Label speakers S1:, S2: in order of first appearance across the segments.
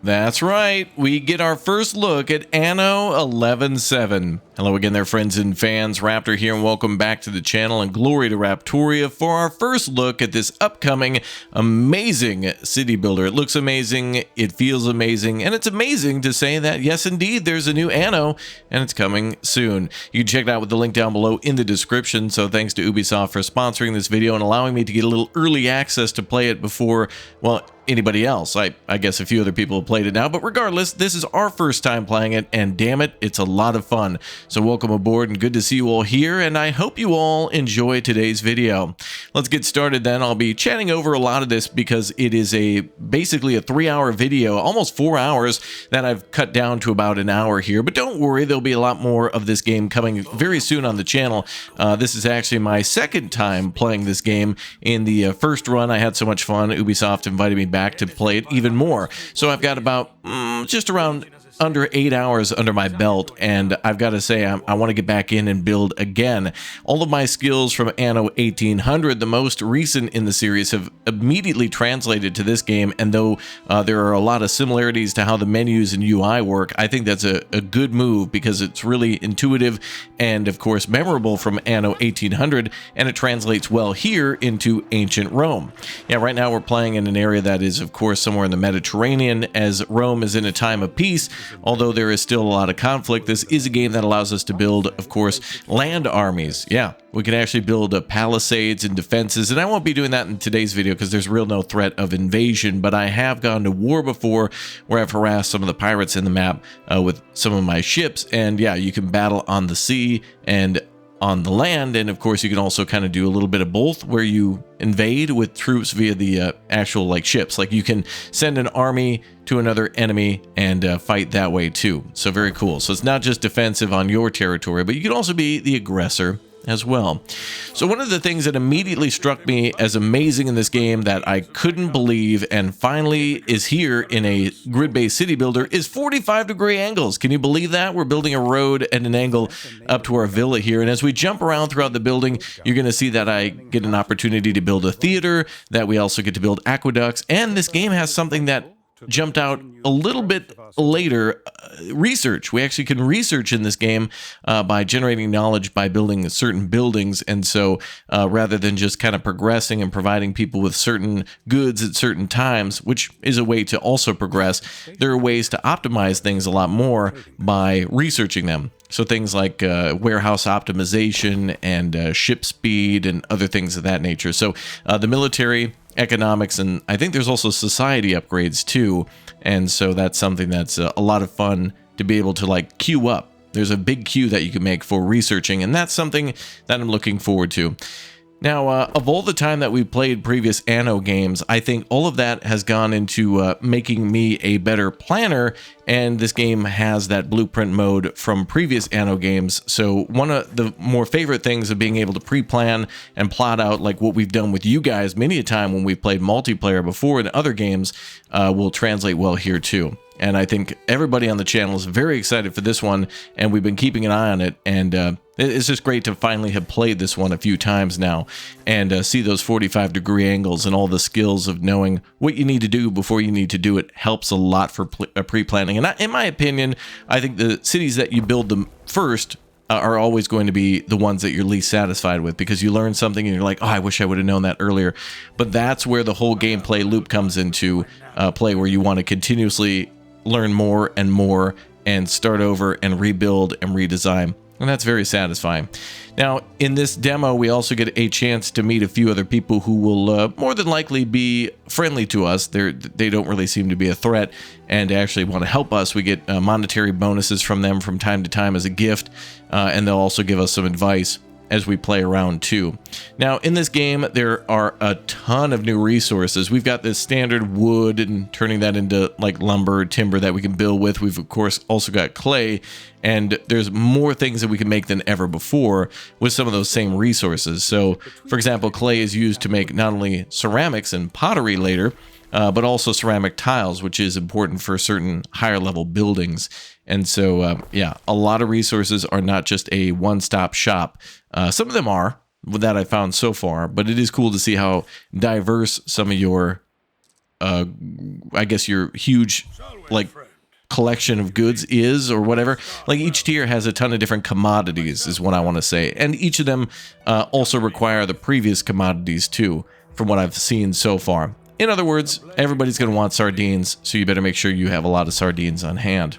S1: That's right, we get our first look at Anno 11.7. Hello again there, friends and fans. Raptor here, and welcome back to the channel, and glory to Raptoria for our first look at this upcoming amazing city builder. It looks amazing, it feels amazing, and it's amazing to say that, yes indeed, there's a new Anno, and it's coming soon. You can check it out with the link down below in the description, so thanks to Ubisoft for sponsoring this video and allowing me to get a little early access to play it before, well, anybody else. I guess a few other people have played it now, but regardless, this is our first time playing it, and damn it, it's a lot of fun. So welcome aboard, and good to see you all here, and I hope you all enjoy today's video. Let's get started then. I'll be chatting over a lot of this because it is basically a 3-hour video, almost 4 hours, that I've cut down to about an hour here, but don't worry, there'll be a lot more of this game coming very soon on the channel. This is actually my second time playing this game. In the first run, I had so much fun, Ubisoft invited me back to play it even more. So I've got about just around under 8 hours under my belt, and I've got to say I want to get back in and build again. All of my skills from Anno 1800, the most recent in the series, have immediately translated to this game, and though there are a lot of similarities to how the menus and UI work, I think that's a good move because it's really intuitive and of course memorable from Anno 1800, and it translates well here into ancient Rome. Yeah, right now we're playing in an area that is of course somewhere in the Mediterranean, as Rome is in a time of peace. Although there is still a lot of conflict, this is a game that allows us to build, of course, land armies. Yeah, we can actually build palisades and defenses, and I won't be doing that in today's video because there's real no threat of invasion, but I have gone to war before where I've harassed some of the pirates in the map with some of my ships, and yeah, you can battle on the sea and on the land, and of course you can also kind of do a little bit of both where you invade with troops via the actual ships. Like you can send an army to another enemy and fight that way too. So very cool. So it's not just defensive on your territory, but you can also be the aggressor as well. So one of the things that immediately struck me as amazing in this game that I couldn't believe and finally is here in a grid-based city builder is 45-degree angles. Can you believe that? We're building a road at an angle up to our villa here, and as we jump around throughout the building, you're going to see that I get an opportunity to build a theater, that we also get to build aqueducts, and this game has something that jumped out a little bit later, research. We actually can research in this game by generating knowledge by building certain buildings, and so rather than just kind of progressing and providing people with certain goods at certain times, which is a way to also progress, there are ways to optimize things a lot more by researching them. So things like warehouse optimization and ship speed and other things of that nature. So the military, economics, and I think there's also society upgrades too, and so that's something that's a lot of fun to be able to queue up. There's a big queue that you can make for researching, and that's something that I'm looking forward to. Now, of all the time that we've played previous Anno games, I think all of that has gone into making me a better planner, and this game has that blueprint mode from previous Anno games. So one of the more favorite things of being able to pre-plan and plot out like what we've done with you guys many a time when we've played multiplayer before in other games will translate well here too. And I think everybody on the channel is very excited for this one, and we've been keeping an eye on it, and it's just great to finally have played this one a few times now and see those 45-degree angles and all the skills of knowing what you need to do before you need to do it helps a lot for pre-planning. And in my opinion, I think the cities that you build them first are always going to be the ones that you're least satisfied with, because you learn something and you're like, oh, I wish I would have known that earlier. But that's where the whole gameplay loop comes into play, where you want to continuously learn more and more and start over and rebuild and redesign, and that's very satisfying. Now, in this demo, we also get a chance to meet a few other people who will more than likely be friendly to us. They don't really seem to be a threat and actually want to help us. We get monetary bonuses from them from time to time as a gift, and they'll also give us some advice as we play around too. Now, in this game, there are a ton of new resources. We've got this standard wood and turning that into lumber, timber that we can build with. We've of course also got clay, and there's more things that we can make than ever before with some of those same resources. So, for example, clay is used to make not only ceramics and pottery later, but also ceramic tiles, which is important for certain higher level buildings. And so, yeah, a lot of resources are not just a one-stop shop. Some of them are, that I found so far, but it is cool to see how diverse some of your I guess your huge like collection of goods is, or whatever. Like each tier has a ton of different commodities is what I want to say, and each of them also require the previous commodities too, from what I've seen so far. In other words, everybody's going to want sardines, so you better make sure you have a lot of sardines on hand.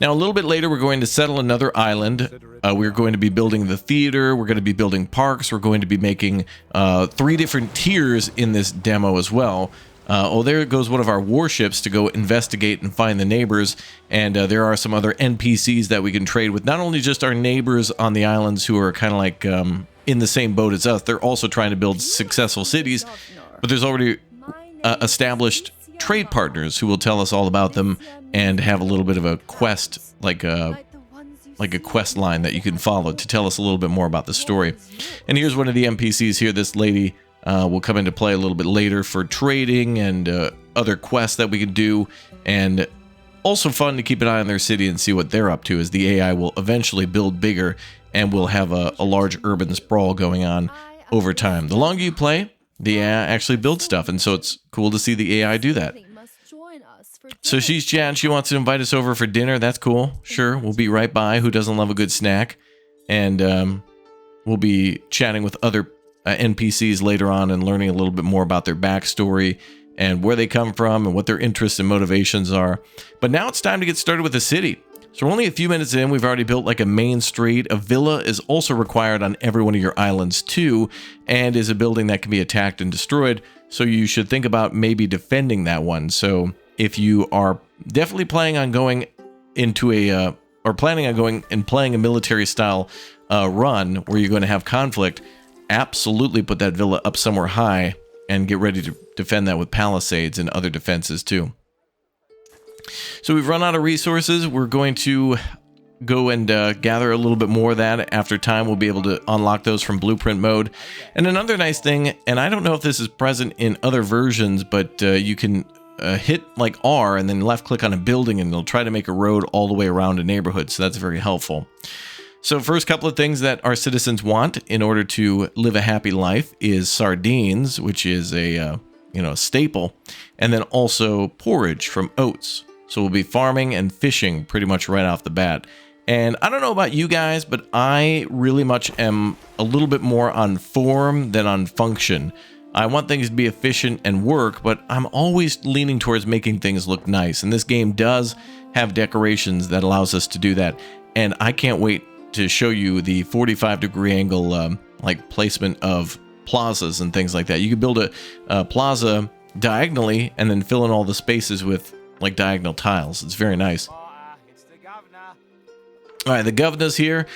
S1: Now, a little bit later, we're going to settle another island. We're going to be building the theater. We're going to be building parks. We're going to be making 3 different tiers in this demo as well. Oh, there goes one of our warships to go investigate and find the neighbors. And there are some other NPCs that we can trade with. Not only just our neighbors on the islands who are kind of like in the same boat as us. They're also trying to build successful cities. But there's already established trade partners who will tell us all about them and have a little bit of a quest, like a quest line that you can follow to tell us a little bit more about the story. And here's one of the NPCs here. This lady will come into play a little bit later for trading and other quests that we can do, and also fun to keep an eye on their city and see what they're up to, as the AI will eventually build bigger and we'll have a large urban sprawl going on over time. The longer you play, the AI actually builds stuff, and so it's cool to see the AI do that. So she's chatting. She wants to invite us over for dinner. That's cool. Sure, we'll be right by. Who doesn't love a good snack? And we'll be chatting with other NPCs later on and learning a little bit more about their backstory and where they come from and what their interests and motivations are. But now it's time to get started with the city. So we're only a few minutes in. We've already built like a main street. A villa is also required on every one of your islands too, and is a building that can be attacked and destroyed. So you should think about maybe defending that one. So if you are definitely planning on going into a, or planning on going and playing a military style run where you're going to have conflict, absolutely put that villa up somewhere high and get ready to defend that with palisades and other defenses too. So we've run out of resources. We're going to go and gather a little bit more of that. After time, we'll be able to unlock those from blueprint mode. And another nice thing, and I don't know if this is present in other versions, but you can hit like R and then left click on a building and it'll try to make a road all the way around a neighborhood. So that's very helpful. So first couple of things that our citizens want in order to live a happy life is sardines, which is a staple, and then also porridge from oats. So we'll be farming and fishing pretty much right off the bat. And I don't know about you guys, but I really much am a little bit more on form than on function. I want things to be efficient and work, but I'm always leaning towards making things look nice. And this game does have decorations that allows us to do that. And I can't wait to show you the 45-degree angle like placement of plazas and things like that. You could build a plaza diagonally and then fill in all the spaces with like diagonal tiles. It's very nice. All right, the governor's here.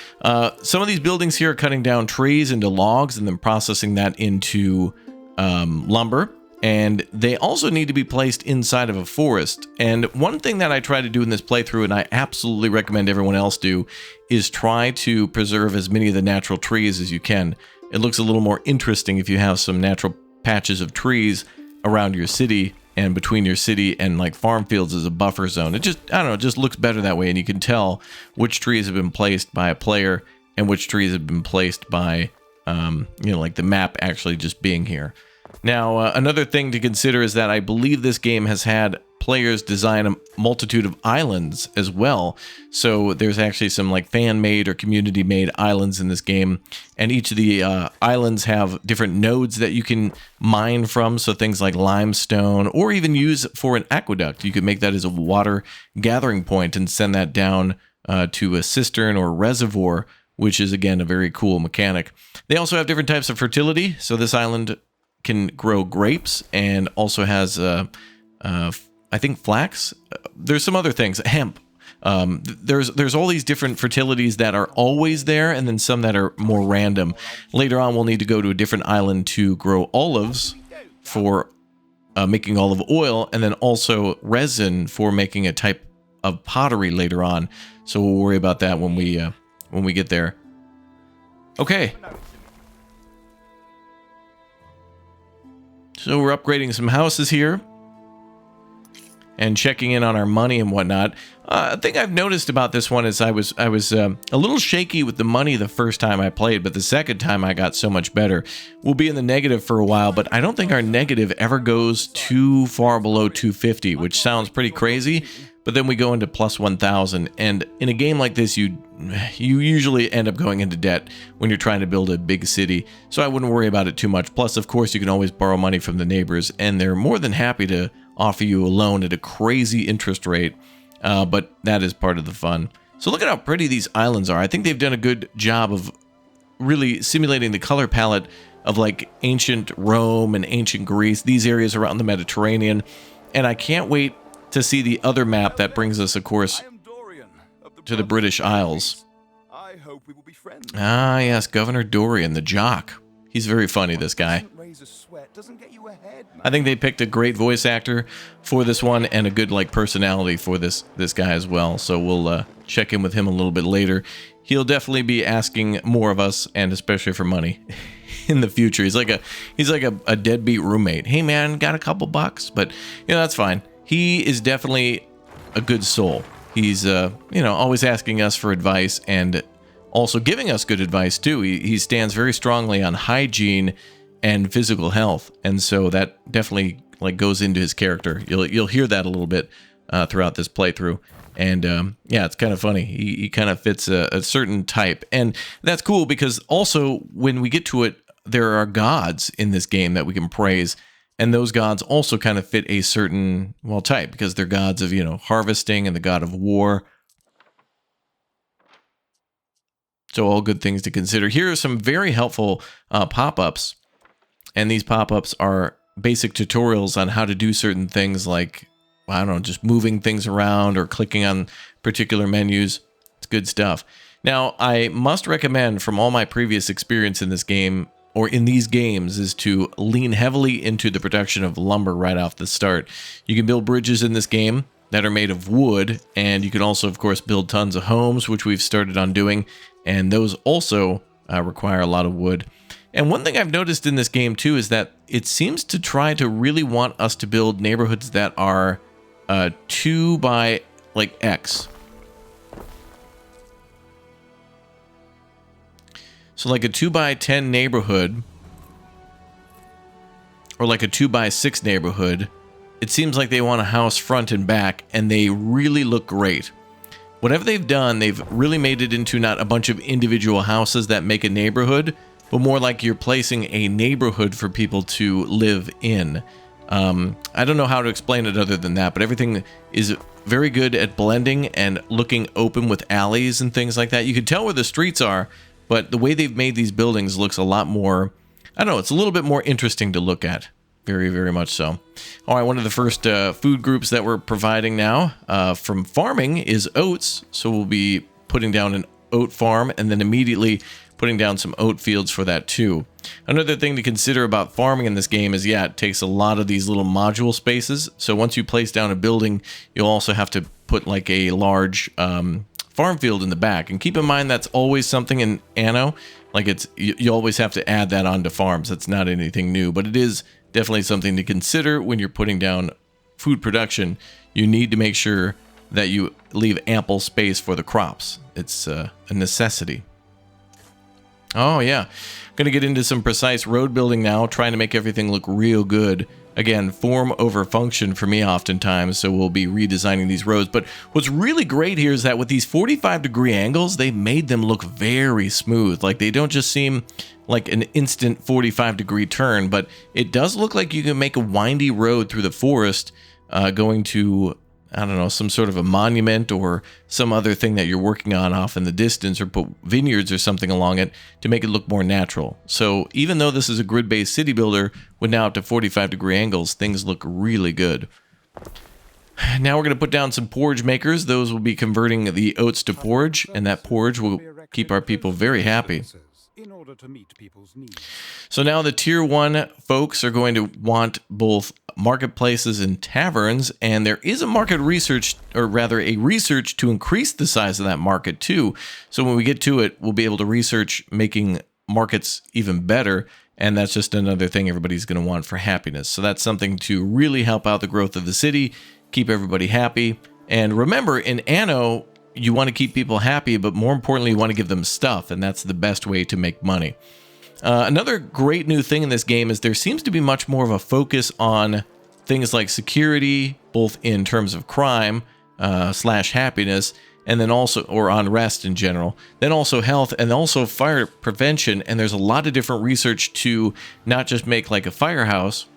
S1: Some of these buildings here are cutting down trees into logs and then processing that into lumber. And they also need to be placed inside of a forest. And one thing that I try to do in this playthrough, and I absolutely recommend everyone else do, is try to preserve as many of the natural trees as you can. It looks a little more interesting if you have some natural patches of trees around your city and between your city and like farm fields as a buffer zone. It just, I don't know, it just looks better that way. And you can tell which trees have been placed by a player and which trees have been placed by, like the map actually just being here. Now, another thing to consider is that I believe this game has had players design a multitude of islands as well. So there's actually some like fan-made or community-made islands in this game. And each of the islands have different nodes that you can mine from. So things like limestone, or even use for an aqueduct. You could make that as a water gathering point and send that down to a cistern or reservoir, which is, again, a very cool mechanic. They also have different types of fertility. So this island can grow grapes and also has, I think, flax. There's some other things, hemp. There's all these different fertilities that are always there, and then some that are more random. Later on, we'll need to go to a different island to grow olives for making olive oil, and then also resin for making a type of pottery later on. So we'll worry about that when we get there. Okay. So we're upgrading some houses here. and checking in on our money and whatnot. A thing I've noticed about this one is I was a little shaky with the money the first time I played, but the second time I got so much better. We'll be in the negative for a while, but I don't think our negative ever goes too far below 250, which sounds pretty crazy. But then we go into plus 1,000, and in a game like this, you usually end up going into debt when you're trying to build a big city, so I wouldn't worry about it too much. Plus, of course, you can always borrow money from the neighbors, and they're more than happy to offer you a loan at a crazy interest rate, but that is part of the fun. So look at how pretty these islands are. I think they've done a good job of really simulating the color palette of like ancient Rome and ancient Greece, these areas around the Mediterranean, and I can't wait to see the other map that brings us, of course, to the British Isles.
S2: I hope we will be friends.
S1: Ah, yes, Governor Dorian, the jock. He's very funny, this guy. I think they picked a great voice actor for this one and a good like personality for this guy as well. So we'll check in with him a little bit later. He'll definitely be asking more of us, and especially for money in the future. He's like a deadbeat roommate. Hey man, got a couple bucks, but you know that's fine. He is definitely a good soul. He's, always asking us for advice and also giving us good advice, too. He stands very strongly on hygiene and physical health, and so that definitely, like, goes into his character. You'll hear that a little bit throughout this playthrough, and, yeah, it's kind of funny. He kind of fits a certain type, and that's cool because also, when we get to it, there are gods in this game that we can praise. And those gods also kind of fit a certain, well, type, because they're gods of, harvesting and the god of war. So all good things to consider. Here are some very helpful pop-ups. And these pop-ups are basic tutorials on how to do certain things like, I don't know, just moving things around or clicking on particular menus. It's good stuff. Now, I must recommend from all my previous experience in this game, or in these games, is to lean heavily into the production of lumber right off the start. You can build bridges in this game that are made of wood, and you can also, of course, build tons of homes, which we've started on doing, and those also require a lot of wood. And one thing I've noticed in this game, too, is that it seems to try to really want us to build neighborhoods that are 2 by, like, X. So like a 2 by 10 neighborhood, or like a 2 by 6 neighborhood, it seems like they want a house front and back, and they really look great. Whatever they've done, they've really made it into not a bunch of individual houses that make a neighborhood, but more like you're placing a neighborhood for people to live in. I don't know how to explain it other than that, but everything is very good at blending and looking open with alleys and things like that. You can tell where the streets are, but the way they've made these buildings looks a lot more, I don't know, it's a little bit more interesting to look at. Very, very much so. All right, one of the first food groups that we're providing now from farming is oats. So we'll be putting down an oat farm and then immediately putting down some oat fields for that too. Another thing to consider about farming in this game is, yeah, it takes a lot of these little module spaces. So once you place down a building, you'll also have to put like a large farm field in the back. And keep in mind that's always something in Anno. Like you always have to add that onto farms. That's not anything new, but it is definitely something to consider when you're putting down food production. You need to make sure that you leave ample space for the crops. It's a necessity. Oh yeah, gonna get into some precise road building now, trying to make everything look real good. Again, form over function for me oftentimes, so we'll be redesigning these roads. But what's really great here is that with these 45-degree angles, they made them look very smooth. Like, they don't just seem like an instant 45-degree turn, but it does look like you can make a windy road through the forest going to, I don't know, some sort of a monument or some other thing that you're working on off in the distance, or put vineyards or something along it to make it look more natural. So even though this is a grid-based city builder with now up to 45-degree angles, things look really good. Now we're going to put down some porridge makers. Those will be converting the oats to porridge, and that porridge will keep our people very happy.
S2: In order to meet people's needs.
S1: So now the tier 1 folks are going to want both marketplaces and taverns, and there is a market research, or rather a research to increase the size of that market too. So when we get to it, we'll be able to research making markets even better, and that's just another thing everybody's going to want for happiness. So that's something to really help out the growth of the city keep everybody happy. And remember, in Anno, you want to keep people happy, but more importantly, you want to give them stuff, and that's the best way to make money. Another great new thing in this game is there seems to be much more of a focus on things like security, both in terms of crime slash happiness, and then also, or unrest in general, then also health, and also fire prevention. And there's a lot of different research to not just make like a firehouse,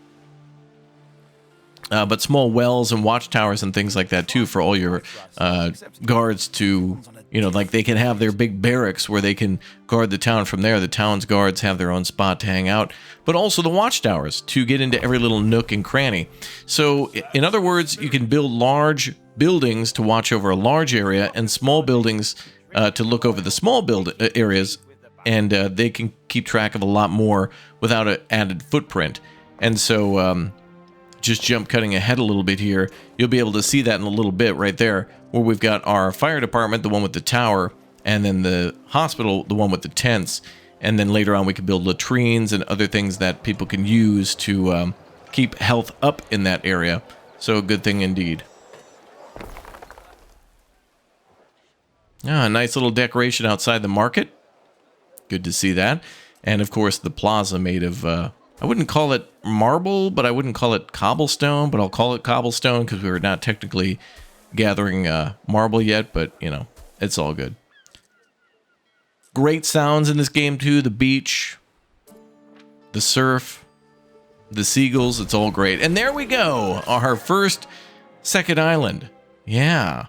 S1: but small wells and watchtowers and things like that too, for all your guards to, you know, like they can have their big barracks where they can guard the town from there. The town's guards have their own spot to hang out, but also the watchtowers to get into every little nook and cranny. So in other words, you can build large buildings to watch over a large area and small buildings to look over the small areas, and they can keep track of a lot more without an added footprint. And so just jump cutting ahead a little bit here, you'll be able to see that in a little bit right there, where we've got our fire department, the one with the tower, and then the hospital, the one with the tents. And then later on we can build latrines and other things that people can use to keep health up in that area. So a good thing indeed. A nice little decoration outside the market. Good to see that. And of course the plaza made of, I wouldn't call it marble, but I wouldn't call it cobblestone, but I'll call it cobblestone because we were not technically gathering marble yet, but you know, it's all good. Great sounds in this game too. The beach, the surf, the seagulls, it's all great. And there we go, our first second island. Yeah.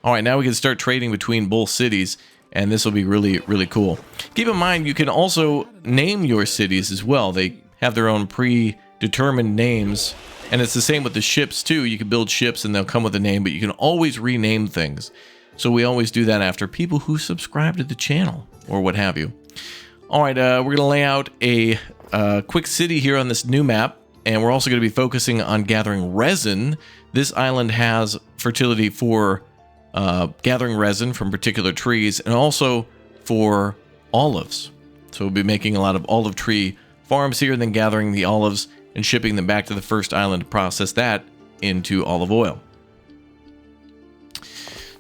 S1: All right, now we can start trading between both cities, and this will be really, really cool. Keep in mind, you can also name your cities as well. They have their own predetermined names, and it's the same with the ships too. You can build ships and they'll come with a name, but you can always rename things. So we always do that after people who subscribe to the channel or what have you. All right, we're going to lay out a quick city here on this new map, and we're also going to be focusing on gathering resin. This island has fertility for gathering resin from particular trees, and also for olives. So we'll be making a lot of olive tree farms here, and then gathering the olives and shipping them back to the first island to process that into olive oil.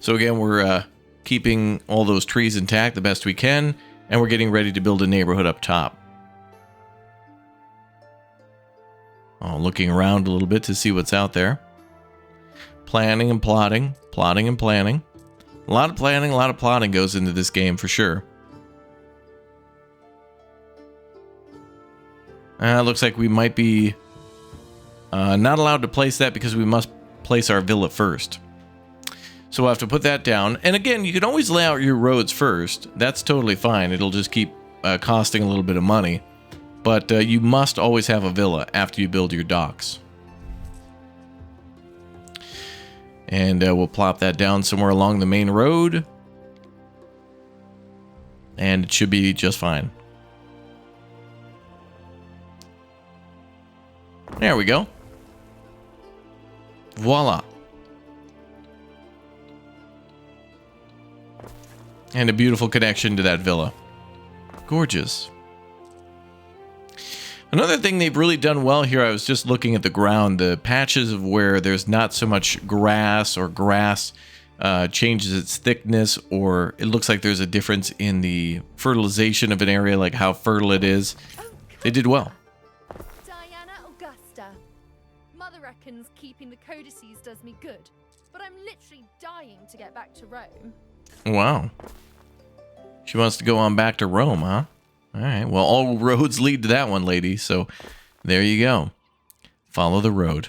S1: So again, we're keeping all those trees intact the best we can, and we're getting ready to build a neighborhood up top. Oh, looking around a little bit to see what's out there. Planning and plotting, plotting and planning. A lot of planning, a lot of plotting goes into this game for sure. Looks like we might be not allowed to place that because we must place our villa first. So we'll have to put that down. And again, you can always lay out your roads first. That's totally fine. It'll just keep costing a little bit of money. But you must always have a villa after you build your docks. And we'll plop that down somewhere along the main road. And it should be just fine. There we go. Voila. And a beautiful connection to that villa. Gorgeous. Another thing they've really done well here, I was just looking at the ground, the patches of where there's not so much grass, or grass changes its thickness, or it looks like there's a difference in the fertilization of an area, like how fertile it is. They did well.
S3: Diana Augusta. Mother reckons keeping the codices does me good, but I'm literally dying to get back to Rome.
S1: Wow. She wants to go on back to Rome, huh? All right, well, all roads lead to that one, lady, so there you go. Follow the road.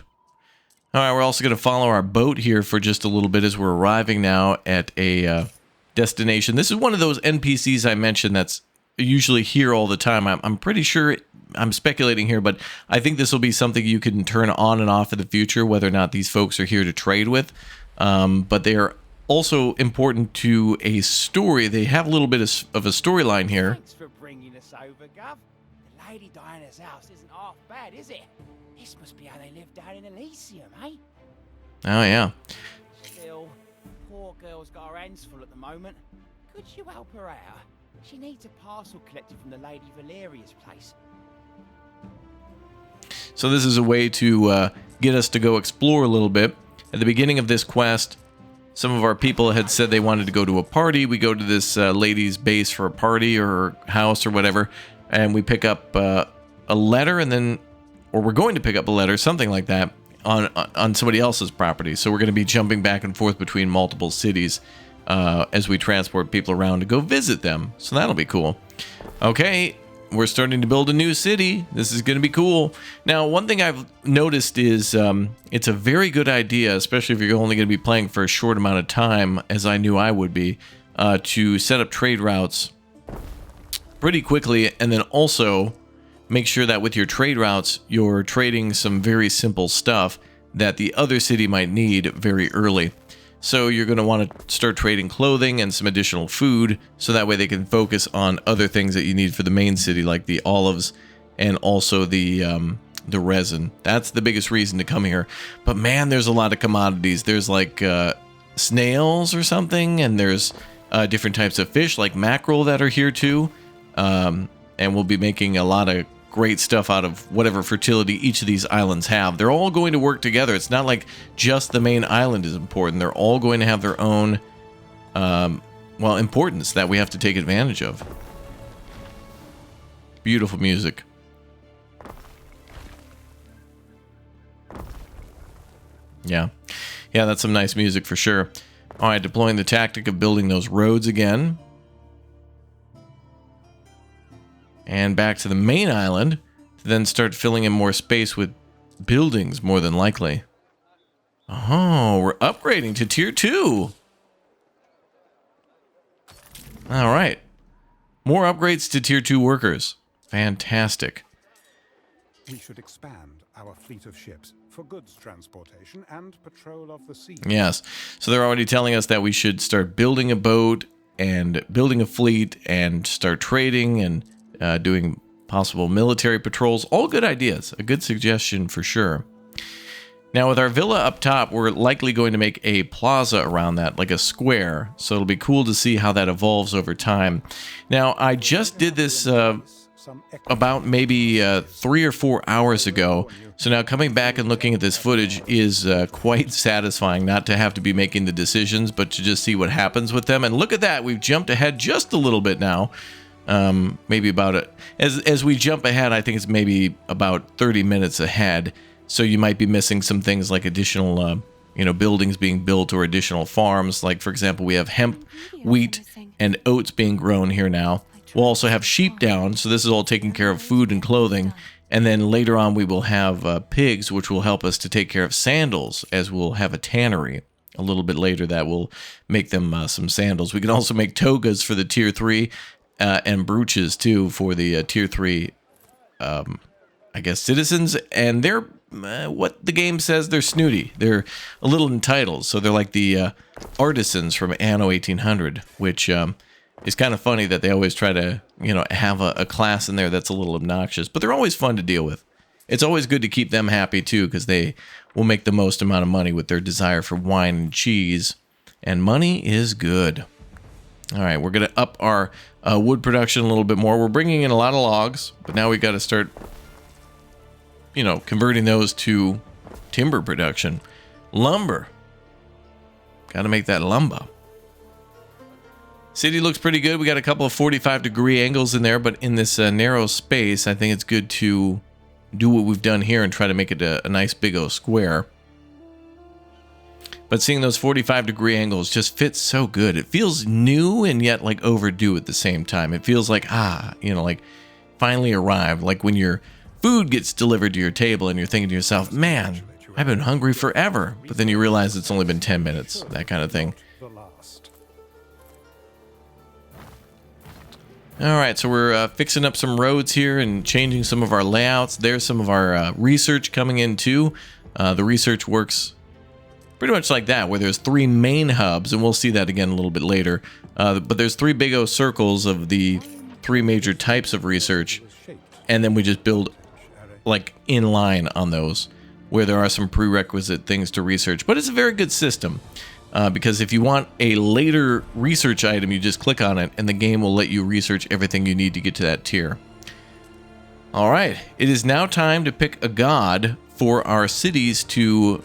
S1: All right, we're also going to follow our boat here for just a little bit as we're arriving now at a destination. This is one of those NPCs I mentioned that's usually here all the time. I'm pretty sure, I'm speculating here, but I think this will be something you can turn on and off in the future, whether or not these folks are here to trade with. But they are also important to a story. They have a little bit of a storyline here.
S4: Thanks for bringing us over, Gov. The Lady Diana's house isn't half bad, is it? This must be how they live down in Elysium, eh?
S1: Oh, yeah.
S4: Still, poor girl's got her hands full at the moment. Could you help her out? She needs a parcel collected from the Lady Valeria's place.
S1: So this is a way to get us to go explore a little bit. At the beginning of this quest, some of our people had said they wanted to go to a party. We go to this lady's base for a party or her house or whatever, and we pick up a letter, and then, or we're going to pick up a letter, something like that, on somebody else's property. So we're going to be jumping back and forth between multiple cities as we transport people around to go visit them. So that'll be cool. Okay, we're starting to build a new city. This is going to be cool. Now, one thing I've noticed is it's a very good idea, especially if you're only going to be playing for a short amount of time, as I knew I would be, to set up trade routes pretty quickly, and then also make sure that with your trade routes, you're trading some very simple stuff that the other city might need very early. So you're going to want to start trading clothing and some additional food, so that way they can focus on other things that you need for the main city, like the olives and also the resin. That's the biggest reason to come here. But man, there's a lot of commodities. There's like snails or something, and there's different types of fish like mackerel that are here too. And we'll be making a lot of great stuff out of whatever fertility each of these islands have. They're all going to work together. It's not like just the main island is important. They're all going to have their own, well, importance that we have to take advantage of. Beautiful music. Yeah. Yeah, that's some nice music for sure. All right, deploying the tactic of building those roads again. And back to the main island to then start filling in more space with buildings, more than likely. Oh, we're upgrading to tier 2. All right. More upgrades to tier 2 workers. Fantastic.
S2: We should expand our fleet of ships for goods transportation and patrol of the sea.
S1: Yes. So they're already telling us that we should start building a boat and building a fleet and start trading and doing possible military patrols. All good ideas. A good suggestion for sure. Now with our villa up top, we're likely going to make a plaza around that, like a square. So it'll be cool to see how that evolves over time. Now I just did this about maybe 3 or 4 hours ago. So now coming back and looking at this footage is quite satisfying, not to have to be making the decisions, but to just see what happens with them. And look at that, we've jumped ahead just a little bit now. Maybe about it as we jump ahead, I think it's maybe about 30 minutes ahead. So you might be missing some things like additional buildings being built or additional farms. Like for example, we have hemp, wheat, and oats being grown here now. We'll also have sheep down, so this is all taking care of food and clothing. And then later on we will have pigs, which will help us to take care of sandals, as we'll have a tannery a little bit later that will make them some sandals. We can also make togas for the tier 3 and brooches too for the tier 3 I guess citizens. And they're what the game says, they're snooty, they're a little entitled, so they're like the artisans from Anno 1800, which is kind of funny that they always try to have a class in there that's a little obnoxious, but they're always fun to deal with. It's always good to keep them happy too, because they will make the most amount of money with their desire for wine and cheese, and money is good. All right, we're going to up our wood production a little bit more. We're bringing in a lot of logs, but now we got to start, converting those to timber production. Lumber. Got to make that lumber. City looks pretty good. We got a couple of 45-degree angles in there, but in this narrow space, I think it's good to do what we've done here and try to make it a nice big O square. But seeing those 45-degree angles just fits so good. It feels new and yet like overdue at the same time. It feels like, like finally arrived. Like when your food gets delivered to your table and you're thinking to yourself, man, I've been hungry forever. But then you realize it's only been 10 minutes, that kind of thing. All right, so we're fixing up some roads here and changing some of our layouts. There's some of our research coming in too. The research works pretty much like that, where there's 3 main hubs, and we'll see that again a little bit later. But there's 3 big O circles of the 3 major types of research, and then we just build like in line on those, where there are some prerequisite things to research. But it's a very good system, because if you want a later research item, you just click on it, and the game will let you research everything you need to get to that tier. All right, it is now time to pick a god for our cities to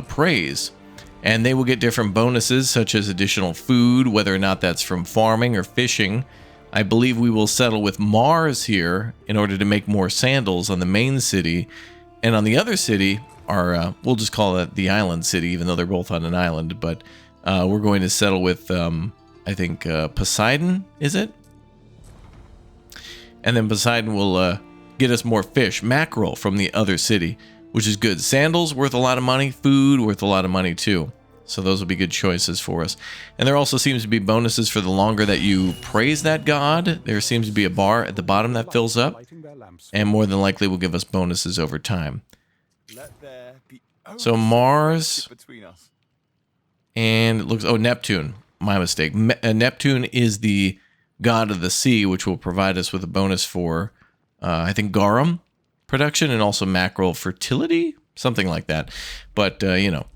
S1: praise. And they will get different bonuses, such as additional food, whether or not that's from farming or fishing. I believe we will settle with Mars here in order to make more sandals on the main city. And on the other city, we'll just call it the island city, even though they're both on an island. But we're going to settle with, I think, Poseidon, is it? And then Poseidon will get us more fish, mackerel from the other city, which is good. Sandals worth a lot of money, food worth a lot of money too. So those will be good choices for us. And there also seems to be bonuses for the longer that you praise that god. There seems to be a bar at the bottom that fills up, and more than likely will give us bonuses over time. So Mars, and it looks, oh, Neptune, my mistake. Neptune is the god of the sea, which will provide us with a bonus for, I think, garum production and also mackerel fertility, something like that. But, you know,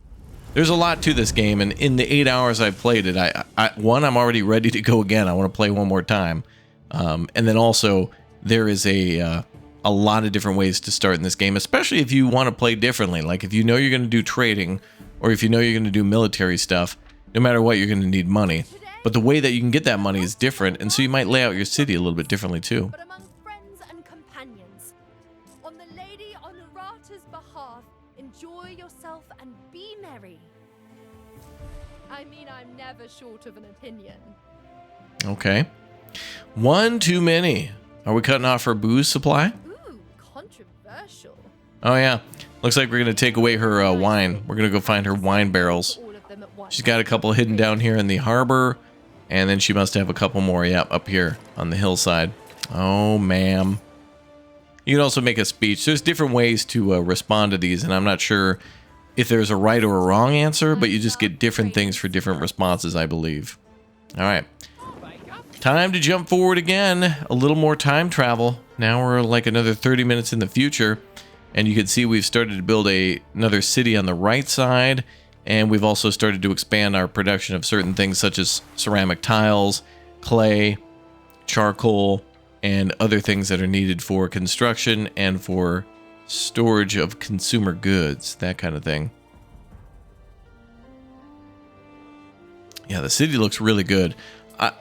S1: there's a lot to this game, and in the 8 hours I played it, I'm already ready to go again. I want to play one more time. And then also, there is a lot of different ways to start in this game, especially if you want to play differently. Like if you know you're going to do trading, or if you know you're going to do military stuff, no matter what, you're going to need money. But the way that you can get that money is different, and so you might lay out your city a little bit differently too.
S3: But among friends and companions, on the Lady Honorata's behalf, enjoy yourself and be merry. I mean, I'm never short of an opinion.
S1: Okay. One too many. Are we cutting off her booze supply?
S3: Ooh, controversial.
S1: Oh yeah. Looks like we're going to take away her wine. We're going to go find her wine barrels.
S3: All of them at once.
S1: She's got a couple hidden down here in the harbor. And then she must have a couple more, yeah, up here on the hillside. Oh, ma'am. You can also make a speech. There's different ways to respond to these, and I'm not sure if there's a right or a wrong answer, but you just get different things for different responses, I believe. All right. Time to jump forward again. A little more time travel. Now we're like another 30 minutes in the future, and you can see we've started to build another city on the right side. And we've also started to expand our production of certain things such as ceramic tiles, clay, charcoal, and other things that are needed for construction and for storage of consumer goods, that kind of thing. Yeah, the city looks really good.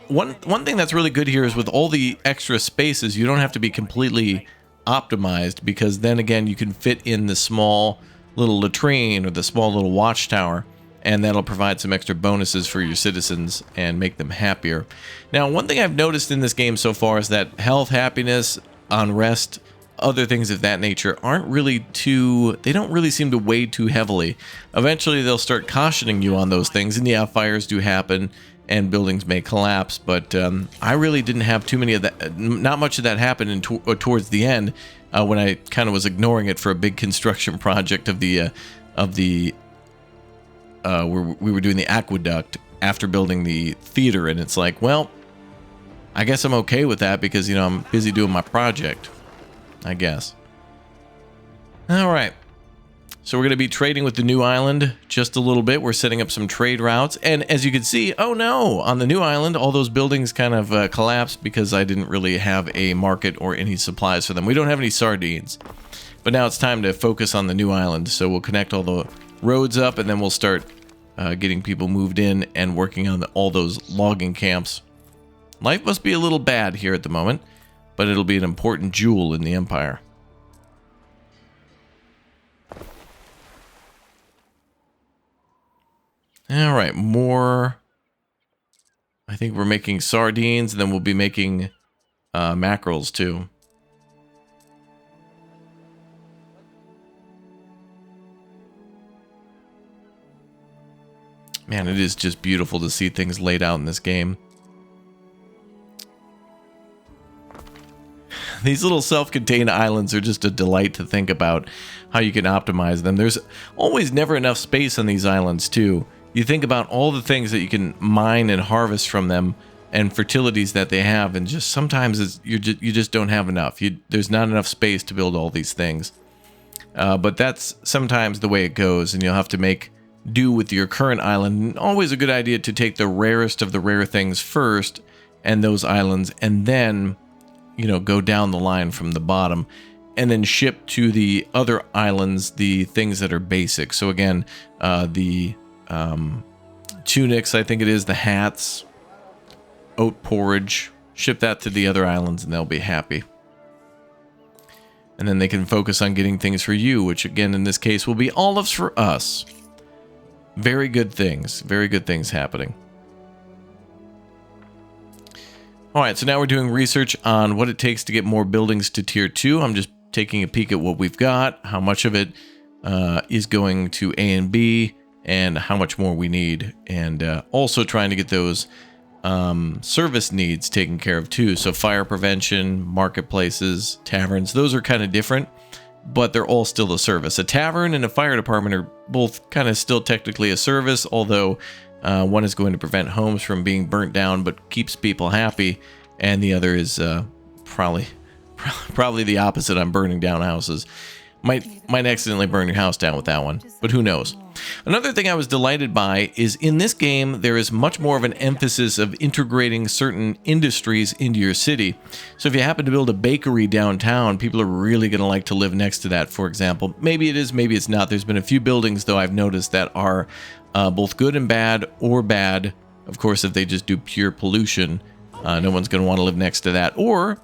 S1: One thing that's really good here is with all the extra spaces, you don't have to be completely optimized, because then again, you can fit in the small little latrine or the small little watchtower, and that'll provide some extra bonuses for your citizens and make them happier. Now, one thing I've noticed in this game so far is that health, happiness, unrest, other things of that nature aren't really they don't really seem to weigh too heavily. Eventually they'll start cautioning you on those things, and yeah, fires do happen and buildings may collapse, but I really didn't have too many of that, not much of that happened towards the end, when I kind of was ignoring it for a big construction project of the where we were doing the aqueduct after building the theater, and it's like, well, I guess I'm okay with that because, you know, I'm busy doing my project, I guess. All right. So we're going to be trading with the new island just a little bit. We're setting up some trade routes. And as you can see, oh no, on the new island, all those buildings kind of collapsed because I didn't really have a market or any supplies for them. We don't have any sardines. But now it's time to focus on the new island. So we'll connect all the roads up, and then we'll start getting people moved in and working on all those logging camps. Life must be a little bad here at the moment, but it'll be an important jewel in the empire. All right, more. I think we're making sardines, and then we'll be making mackerels too. Man, it is just beautiful to see things laid out in this game. These little self-contained islands are just a delight to think about how you can optimize them. There's always never enough space on these islands too. You think about all the things that you can mine and harvest from them and fertilities that they have, and just sometimes you just don't have enough. There's not enough space to build all these things. But that's sometimes the way it goes, and you'll have to make do with your current island. Always a good idea to take the rarest of the rare things first, and those islands, and then, you know, go down the line from the bottom. and then ship to the other islands the things that are basic. So again, the tunics, I think it is, the hats, oat porridge, ship that to the other islands and they'll be happy. And then they can focus on getting things for you, which again, in this case, will be olives for us. Very good things happening. All right, so now we're doing research on what it takes to get more buildings to tier 2. I'm just taking a peek at what we've got, how much of it is going to A and B, and how much more we need, and also trying to get those service needs taken care of too. So fire prevention, marketplaces, taverns, those are kind of different, but they're all still a service. A tavern and a fire department are both kind of still technically a service, although one is going to prevent homes from being burnt down but keeps people happy, and the other is probably the opposite on burning down houses. Might accidentally burn your house down with that one, but who knows. Another thing I was delighted by is in this game, there is much more of an emphasis of integrating certain industries into your city. So if you happen to build a bakery downtown, people are really going to like to live next to that, for example. Maybe it is, maybe it's not. There's been a few buildings, though, I've noticed that are both good and bad, or bad. Of course, if they just do pure pollution, no one's going to want to live next to that. Or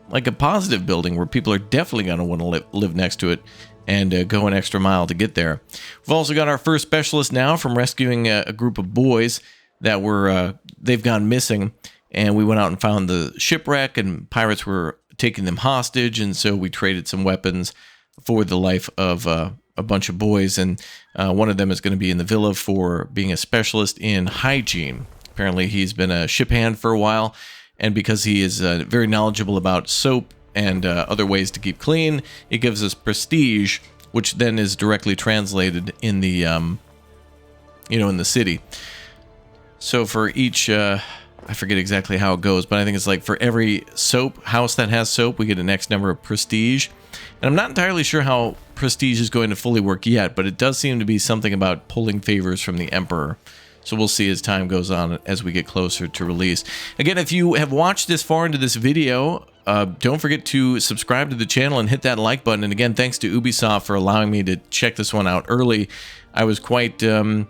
S1: like a positive building where people are definitely going to want to live next to it and go an extra mile to get there. We've also got our first specialist now from rescuing a group of boys that were, they've gone missing, and we went out and found the shipwreck, and pirates were taking them hostage, and so we traded some weapons for the life of a bunch of boys, and one of them is going to be in the villa for being a specialist in hygiene. Apparently he's been a ship hand for a while, and because he is very knowledgeable about soap and other ways to keep clean, it gives us prestige, which then is directly translated in the, in the city. So for each, I forget exactly how it goes, but I think it's like for every house that has soap, we get an X number of prestige. And I'm not entirely sure how prestige is going to fully work yet, but it does seem to be something about pulling favors from the emperor. So we'll see as time goes on as we get closer to release. Again, if you have watched this far into this video, don't forget to subscribe to the channel and hit that like button. And again, thanks to Ubisoft for allowing me to check this one out early. I was quite, I don't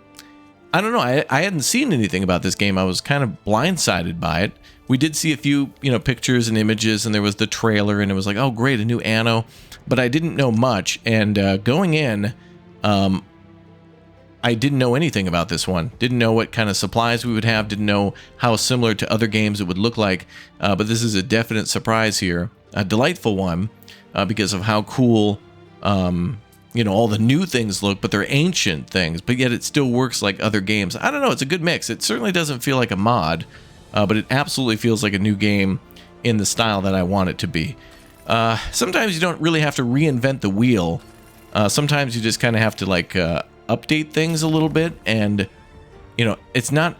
S1: know, I hadn't seen anything about this game. I was kind of blindsided by it. We did see a few, pictures and images, and there was the trailer, and it was like, oh, great, a new Anno. But I didn't know much, and going in, I didn't know anything about this one. Didn't know what kind of supplies we would have. Didn't know how similar to other games it would look like. But this is a definite surprise here. A delightful one because of how cool, all the new things look, but they're ancient things. But yet it still works like other games. I don't know. It's a good mix. It certainly doesn't feel like a mod, but it absolutely feels like a new game in the style that I want it to be. Sometimes you don't really have to reinvent the wheel. Sometimes you just kind of have to update things a little bit, and it's not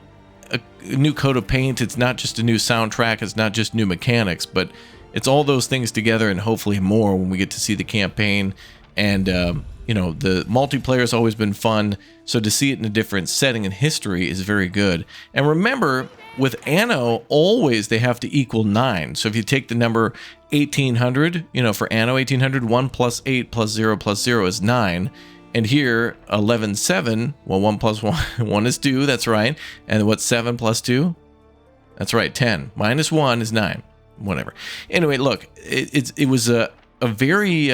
S1: a new coat of paint, it's not just a new soundtrack, it's not just new mechanics, but it's all those things together and hopefully more when we get to see the campaign. And the multiplayer has always been fun, so to see it in a different setting and history is very good. And remember, with Anno, always they have to equal 9. So if you take the number 1800, for Anno 1800, 1 plus 8 plus 0 plus 0 is 9. And here, 11.7, well, 1 plus 1, 1 is 2, that's right. And what's 7 plus 2? That's right, 10. Minus 1 is 9. Whatever. Anyway, look, it was a very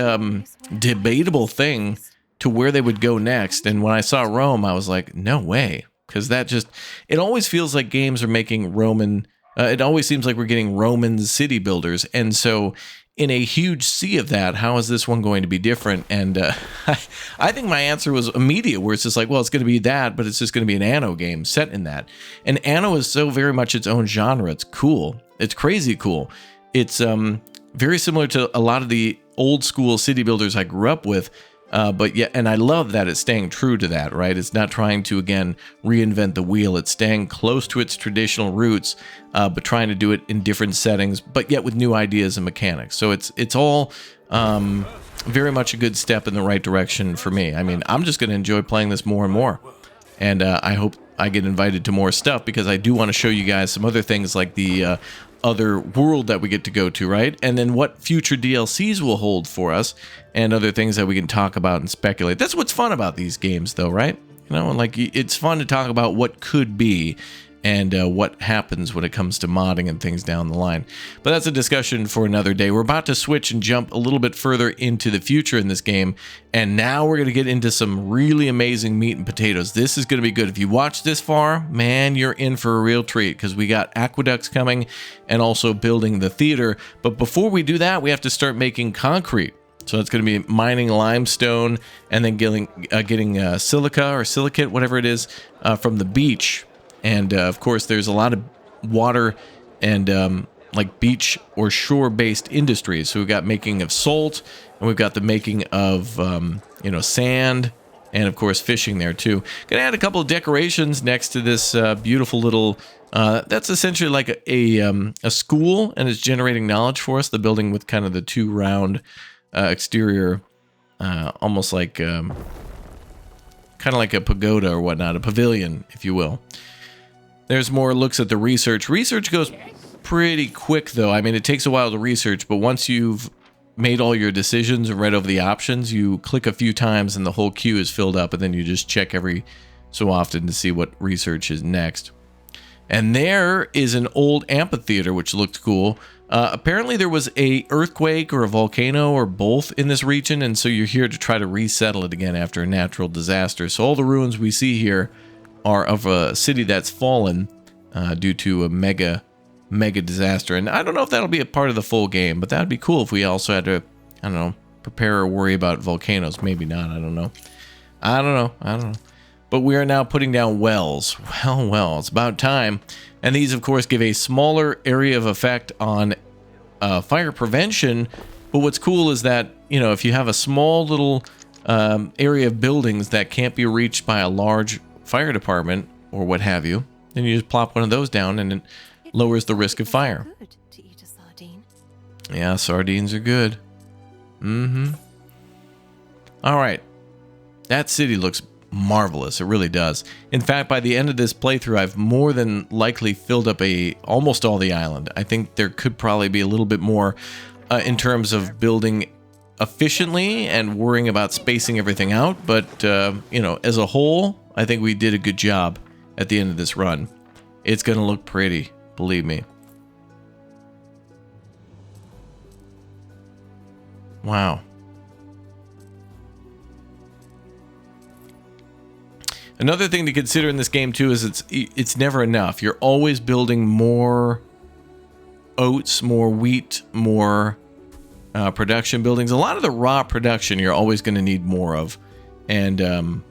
S1: debatable thing to where they would go next. And when I saw Rome, I was like, no way. Because it always feels like games are making Roman, it always seems like we're getting Roman city builders. And so in a huge sea of that, how is this one going to be different? And I think my answer was immediate, where it's just like, well, it's going to be that, but it's just going to be an Anno game set in that. And Anno is so very much its own genre. It's cool. It's crazy cool. It's very similar to a lot of the old school city builders I grew up with. But yeah, and I love that it's staying true to that, right? It's not trying to, again, reinvent the wheel. It's staying close to its traditional roots, but trying to do it in different settings, but yet with new ideas and mechanics. So it's all very much a good step in the right direction for me. I mean, I'm just going to enjoy playing this more and more. And I hope I get invited to more stuff, because I do want to show you guys some other things like the other world that we get to go to, right? And then what future DLCs will hold for us and other things that we can talk about and speculate. That's what's fun about these games though, right? You know, like it's fun to talk about what could be and what happens when it comes to modding and things down the line. But that's a discussion for another day. We're about to switch and jump a little bit further into the future in this game, and now we're going to get into some really amazing meat and potatoes. This is going to be good. If you watch this far, man, you're in for a real treat, because we got aqueducts coming and also building the theater. But before we do that, we have to start making concrete. So it's going to be mining limestone and then getting silica or silicate, whatever it is, from the beach. And of course, there's a lot of water and like beach or shore-based industries. So we've got making of salt, and we've got the making of you know, sand, and of course fishing there too. Gonna add a couple of decorations next to this beautiful little. That's essentially like a school, and it's generating knowledge for us. The building with kind of the two round exterior, almost like kind of like a pagoda or whatnot, a pavilion, if you will. There's more looks at the research. Research goes pretty quick, though. I mean, it takes a while to research, but once you've made all your decisions and read over the options, you click a few times and the whole queue is filled up, and then you just check every so often to see what research is next. And there is an old amphitheater, which looked cool. Apparently there was a earthquake or a volcano or both in this region, and so you're here to try to resettle it again after a natural disaster. So all the ruins we see here are of a city that's fallen due to a mega disaster. And I don't know if that'll be a part of the full game, but that'd be cool if we also had to, I don't know, prepare or worry about volcanoes. Maybe not, I don't know. I don't know. But we are now putting down wells. Well, it's about time. And these, of course, give a smaller area of effect on fire prevention. But what's cool is that, you know, if you have a small little area of buildings that can't be reached by a large fire department or what have you, then you just plop one of those down and it lowers the risk of fire.
S5: Good to eat a sardine.
S1: Yeah, sardines are good. All right. That city looks marvelous. It really does. In fact, by the end of this playthrough, I've more than likely filled up almost all the island. I think there could probably be a little bit more in terms of building efficiently and worrying about spacing everything out. But, you know, as a whole, I think we did a good job at the end of this run. It's going to look pretty, believe me. Wow. Another thing to consider in this game too is it's never enough. You're always building more oats, more wheat, more production buildings. A lot of the raw production you're always going to need more of. And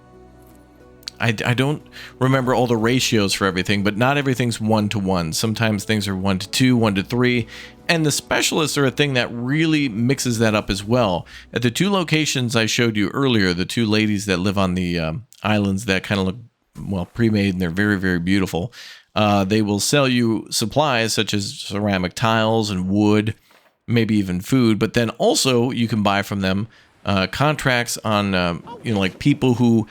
S1: I don't remember all the ratios for everything, but not everything's 1-to-1. Sometimes things are 1-to-2, 1-to-3, and the specialists are a thing that really mixes that up as well. At the two locations I showed you earlier, the two ladies that live on the islands that kind of look, well, pre-made, and they're very, very beautiful. They will sell you supplies such as ceramic tiles and wood, maybe even food, but then also you can buy from them contracts on, you know, like people who...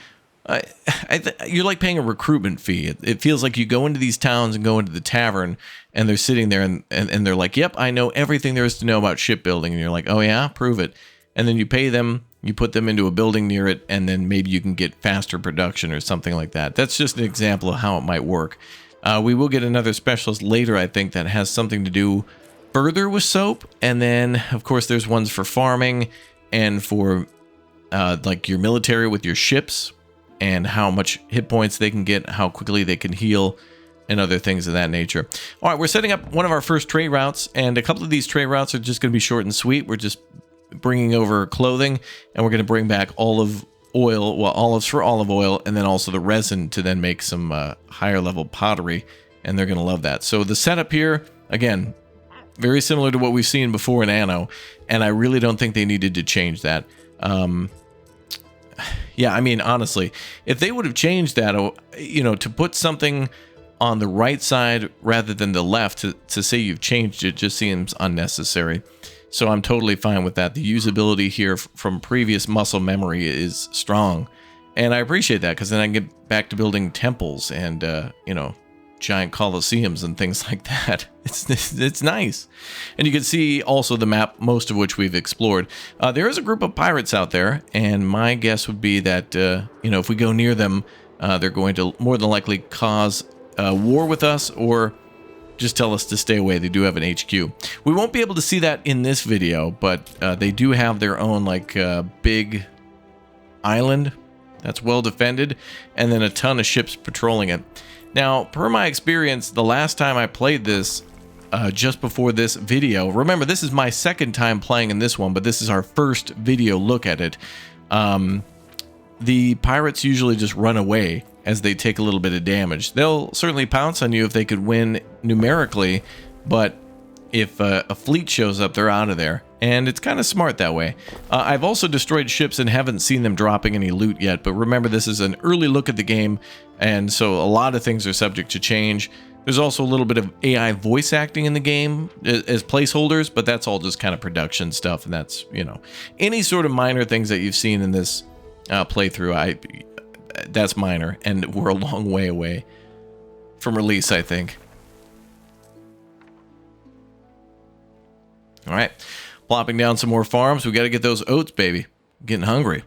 S1: you're like paying a recruitment fee. It feels like you go into these towns and go into the tavern, and they're sitting there and they're like, yep, I know everything there is to know about shipbuilding. And you're like, oh yeah, prove it. And then you pay them, you put them into a building near it, and then maybe you can get faster production or something like that. That's just an example of how it might work. We will get another specialist later, I think, that has something to do further with soap. And then, of course, there's ones for farming and for like your military with your ships, and how much hit points they can get, how quickly they can heal, and other things of that nature. All right, we're setting up one of our first trade routes, and a couple of these trade routes are just going to be short and sweet. We're just bringing over clothing, and we're going to bring back olive oil, well, olives for olive oil, and then also the resin to then make some higher level pottery, and they're going to love that. So the setup here, again, very similar to what we've seen before in Anno, and I really don't think they needed to change that. Yeah, I mean, honestly, if they would have changed that, you know, to put something on the right side rather than the left to say you've changed it just seems unnecessary. So I'm totally fine with that. The usability here from previous muscle memory is strong. And I appreciate that, because then I can get back to building temples and, you know, giant coliseums and things like that. It's nice. And you can see also the map, most of which we've explored. There is a group of pirates out there, and my guess would be that, you know, if we go near them, they're going to more than likely cause war with us or just tell us to stay away. They do have an HQ. We won't be able to see that in this video, but they do have their own, like, big island that's well defended, and then a ton of ships patrolling it. Now, per my experience, the last time I played this, just before this video, remember, this is my second time playing in this one, but this is our first video look at it. The pirates usually just run away as they take a little bit of damage. They'll certainly pounce on you if they could win numerically, but if a fleet shows up, they're out of there. And it's kind of smart that way. I've also destroyed ships and haven't seen them dropping any loot yet, but remember, this is an early look at the game, and so a lot of things are subject to change. There's also a little bit of AI voice acting in the game as placeholders, but that's all just kind of production stuff, and that's, you know, any sort of minor things that you've seen in this playthrough, that's minor, and we're a long way away from release, I think. All right, plopping down some more farms. We got to get those oats, baby. Getting hungry.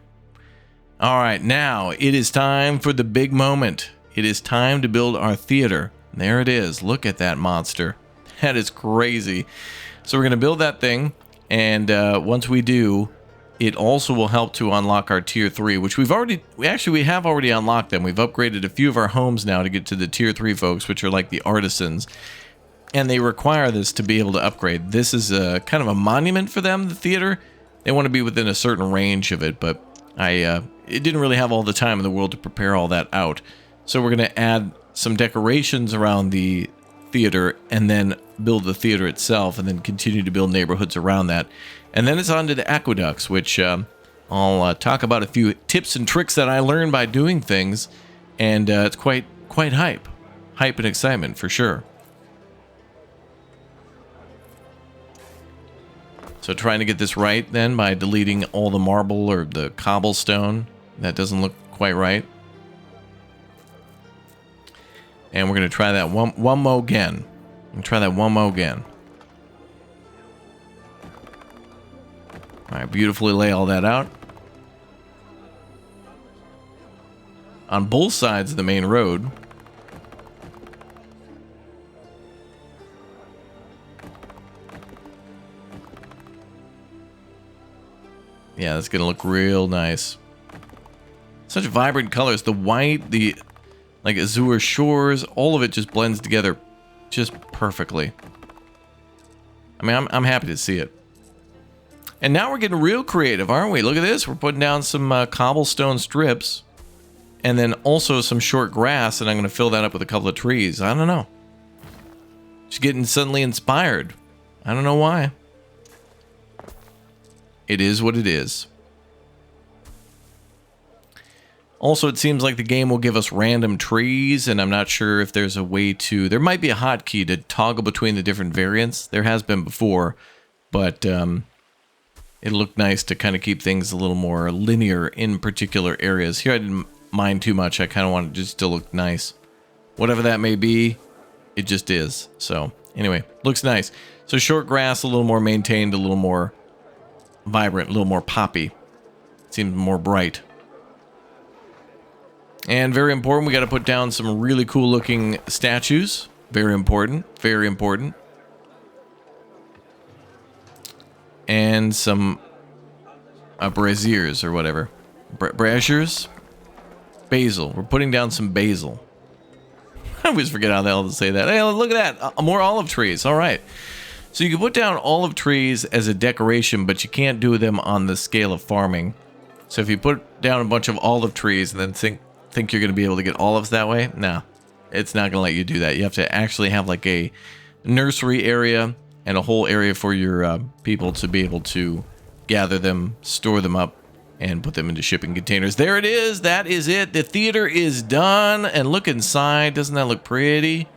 S1: All right, now it is time for the big moment. It is time to build our theater. There it is. Look at that monster. That is crazy. So we're going to build that thing, and once we do, it also will help to unlock our tier 3, which we have already unlocked them. We've upgraded a few of our homes now to get to the tier 3 folks, which are like the artisans. And they require this to be able to upgrade. This is a kind of a monument for them, the theater. They want to be within a certain range of it, but it didn't really have all the time in the world to prepare all that out. So we're going to add some decorations around the theater and then build the theater itself and then continue to build neighborhoods around that. And then it's on to the aqueducts, which I'll talk about a few tips and tricks that I learned by doing things. And it's quite hype and excitement for sure. So trying to get this right then by deleting all the marble or the cobblestone. That doesn't look quite right. And we're going to try that one more again. Try that one more again. All right, beautifully lay all that out. On both sides of the main road. Yeah, that's gonna look real nice. Such vibrant colors. The white, the like azure shores, all of it just blends together just perfectly. I mean, I'm happy to see it. And now we're getting real creative, aren't we? Look at this. We're putting down some cobblestone strips and then also some short grass, and I'm going to fill that up with a couple of trees. I don't know. Just getting suddenly inspired. I don't know why. It is what it is. Also, it seems like the game will give us random trees, and I'm not sure if there's a way to... There might be a hotkey to toggle between the different variants. There has been before, but it looked nice to kind of keep things a little more linear in particular areas. Here I didn't mind too much. I kind of wanted it just to look nice. Whatever that may be, it just is. So, anyway, looks nice. So short grass, a little more maintained, a little more vibrant, a little more poppy. Seems more bright. And very important, we got to put down some really cool looking statues. Very important, very important. And some braziers or whatever. Braziers? Basil. We're putting down some basil. I always forget how the hell to say that. Hey, look at that. More olive trees. All right. So you can put down olive trees as a decoration, but you can't do them on the scale of farming. So if you put down a bunch of olive trees and then think you're going to be able to get olives that way, no, it's not going to let you do that. You have to actually have like a nursery area and a whole area for your people to be able to gather them, store them up, and put them into shipping containers. There it is. That is it. The theater is done. And look inside. Doesn't that look pretty?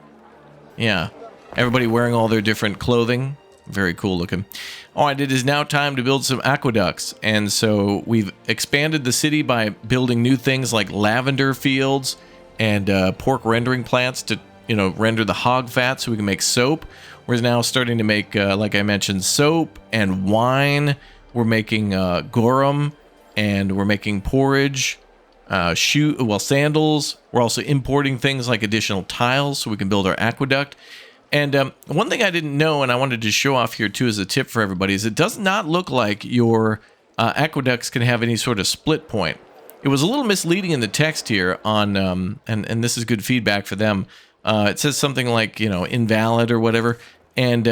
S1: Yeah. Everybody wearing all their different clothing. Very cool looking. All right, it is now time to build some aqueducts. And so we've expanded the city by building new things like lavender fields and pork rendering plants to render the hog fat so we can make soap. We're now starting to make, like I mentioned, soap and wine. We're making garum, and we're making porridge, sandals. We're also importing things like additional tiles so we can build our aqueduct. And one thing I didn't know, and I wanted to show off here too as a tip for everybody, is it does not look like your aqueducts can have any sort of split point. It was a little misleading in the text here on, and this is good feedback for them. It says something like, invalid or whatever. And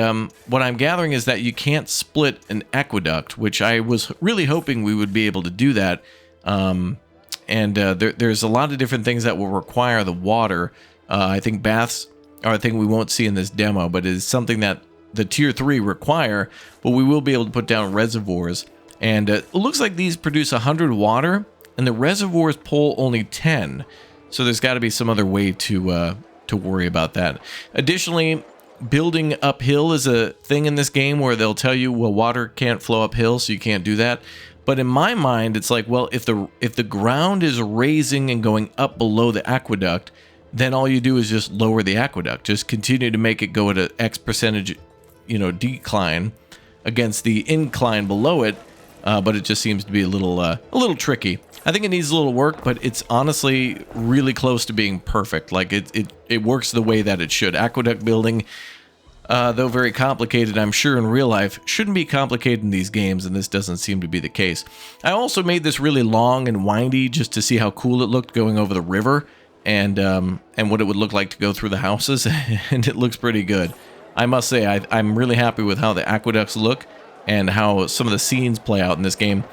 S1: what I'm gathering is that you can't split an aqueduct, which I was really hoping we would be able to do that. There's a lot of different things that will require the water. I think baths are a thing we won't see in this demo, but it is something that the tier 3 require, but we will be able to put down reservoirs. And it looks like these produce 100 water, and the reservoirs pull only 10. So there's got to be some other way to worry about that. Additionally, building uphill is a thing in this game where they'll tell you, well, water can't flow uphill, so you can't do that. But in my mind, it's like, well, if the ground is raising and going up below the aqueduct, then all you do is just lower the aqueduct. Just continue to make it go at an X percentage, decline against the incline below it. But it just seems to be a little tricky. I think it needs a little work, but it's honestly really close to being perfect. Like it works the way that it should. Aqueduct building, though very complicated, I'm sure in real life, shouldn't be complicated in these games, and this doesn't seem to be the case. I also made this really long and windy just to see how cool it looked going over the river, and what it would look like to go through the houses, and it looks pretty good. I must say, I'm really happy with how the aqueducts look and how some of the scenes play out in this game.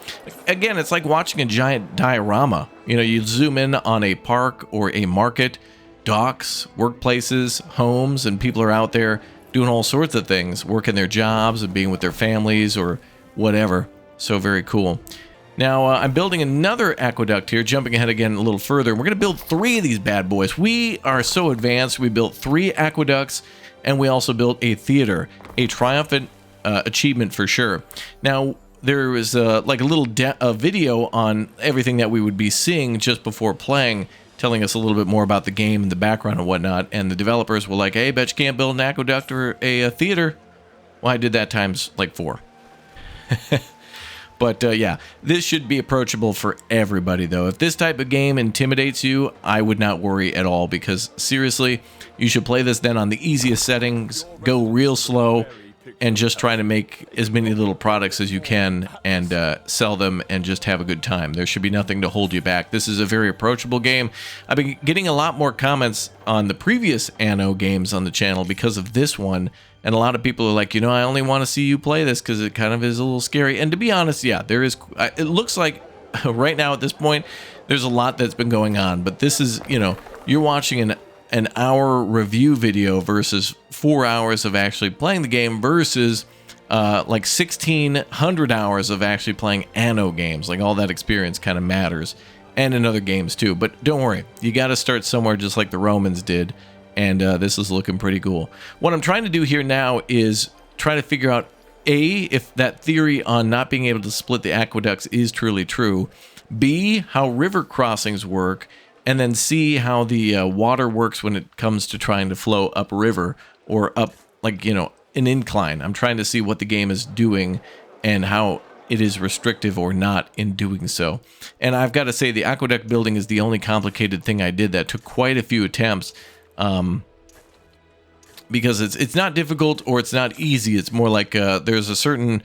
S1: Again, it's like watching a giant diorama. You zoom in on a park or a market, docks, workplaces, homes, and people are out there doing all sorts of things, working their jobs and being with their families or whatever. So very cool. Now, I'm building another aqueduct here, jumping ahead again a little further. We're going to build 3 of these bad boys. We are so advanced. We built 3 aqueducts, and we also built a theater, a triumphant achievement for sure. Now, there was like a little video on everything that we would be seeing just before playing, telling us a little bit more about the game and the background and whatnot. And the developers were like, hey, bet you can't build an aqueduct or a theater. Well, I did that times like 4. But yeah, this should be approachable for everybody, though. If this type of game intimidates you, I would not worry at all, because seriously, you should play this then on the easiest settings, go real slow, and just try to make as many little products as you can and sell them and just have a good time. There should be nothing to hold you back. This is a very approachable game. I've been getting a lot more comments on the previous Anno games on the channel because of this one. And a lot of people are like, I only want to see you play this because it kind of is a little scary. And to be honest, yeah, there is. It looks like right now at this point, there's a lot that's been going on. But this is, you're watching an hour review video versus 4 hours of actually playing the game versus like 1,600 hours of actually playing Anno games. Like all that experience kind of matters, and in other games too. But don't worry, you got to start somewhere, just like the Romans did. And this is looking pretty cool. What I'm trying to do here now is try to figure out, A, if that theory on not being able to split the aqueducts is truly true, B, how river crossings work, and then C, how the water works when it comes to trying to flow upriver or up, like, an incline. I'm trying to see what the game is doing and how it is restrictive or not in doing so. And I've got to say, the aqueduct building is the only complicated thing I did that took quite a few attempts. Because it's not difficult or it's not easy. It's more like there's a certain